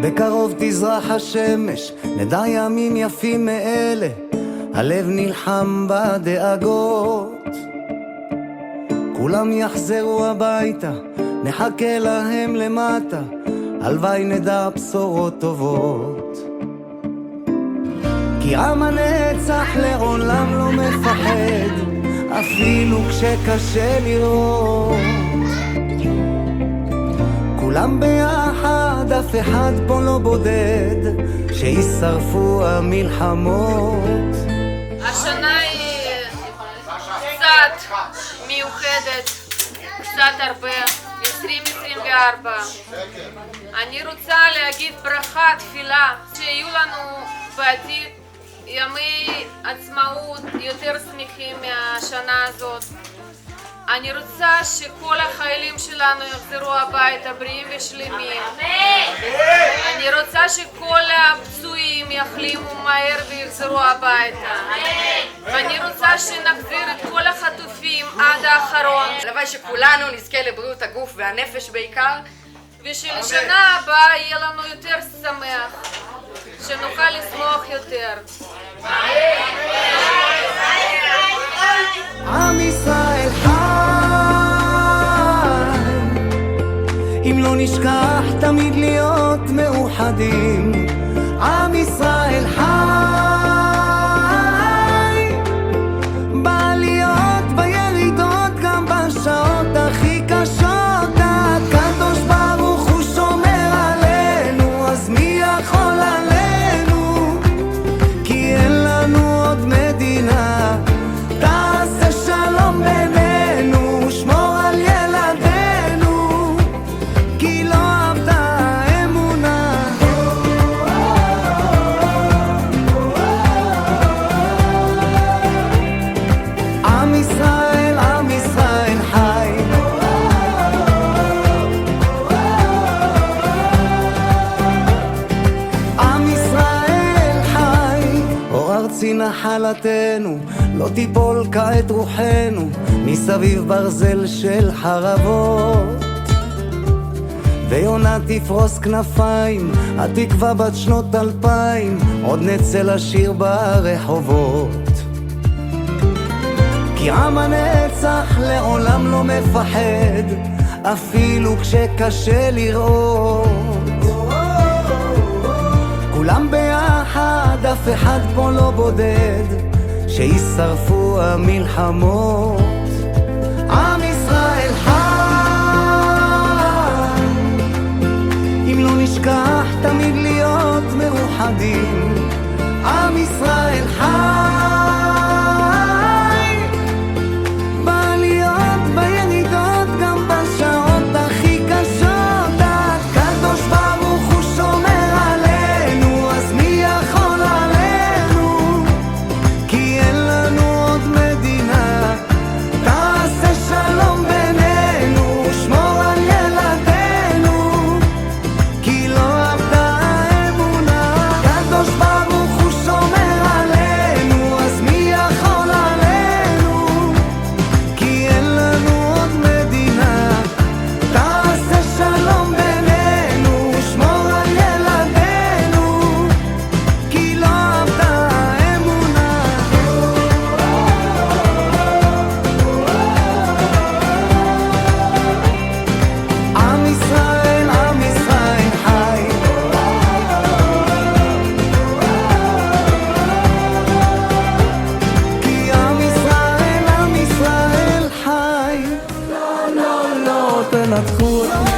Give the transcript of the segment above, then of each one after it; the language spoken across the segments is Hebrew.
בקרוב תזרח השמש, נדע ימים יפים מאלה, הלב נלחם בדאגות. כולם יחזרו הביתה, נחכה להם למטה, הלוואי נדע בשורות טובות. כי עם הנצח לעולם לא מפחד, אפילו כשקשה לראות. כולם ביחד, אף אחד פה לא בודד, שישרפו המלחמות. השנה היא קצת מיוחדת, קצת הרבה, 2024. אני רוצה להגיד ברכה, תפילה, שיהיו לנו בעתיד ימי עצמאות יותר שמחים מהשנה הזאת. אני רוצה שכל החיילים שלנו יחזרו הביתה בריאים ושלמים. אני רוצה שכל הפצועים יחלימו מהר ויחזרו הביתה. ואני רוצה שנחזיר את כל החטופים עד האחרון. הלוואי שכולנו נזכה לבריאות הגוף והנפש בעיקר, ושלשנה הבאה יהיה לנו יותר שמח, שנוכל לשמוח יותר. עם ישראל חי, אם לא נשכח תמיד להיות מאוחדים. עם ישראל חי, בעליות בירידות גם בשעות הכי קשות. הקדוש ברוך הוא שומר עלינו, אז מי יכול עלינו? כי אין לנו עוד מדינה. תעשה שלום בינינו, שמור על ילדינו, כי לא אבדה האמונה. עם ישראל, עם ישראל חי. עם ישראל חי, אור ארצי נחלתנו, לא תיפול כעת רוחנו מסביב ברזל של חרבות. ויונה תפרוס כנפיים, התקווה בת שנות 2000, עוד נצא לשיר ברחובות. כי עם הנצח לעולם לא מפחד, אפילו כשקשה לראות. כולם ביחד, אף אחד פה לא בודד, שישרפו המלחמות. עם ישראל חי, אם לא נשכח תמיד להיות מאוחדים. עם ישראל חי, בעליות בירידות גם בשעות הכי קשות. הקדוש ברוך הוא שומר עלינו, אז מי יכול עלינו? כי אין לנו עוד מדינה. תעשה שלום בינינו, שמור על ילדינו, כי לא אבדה האמונה. הקדוש ברוך הוא שומר עלינו, אז מי יכול עלינו? כי אין לנו עוד מדינה. תעשה שלום בינינו, שמור על ילדינו, כי לא אבדה האמונה. עם ישראל, עם ישראל חי. כי עם ישראל חי. לא, לא תנצחו אותי,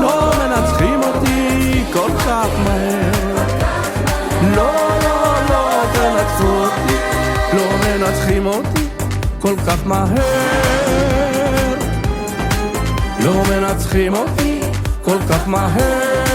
לא מנצחים אותי כל כך מהר. לא, לא, לא תנצחו אותי, לא מנצחים אותי כל כך מהר. לא מנצחים אותי כל כך מהר.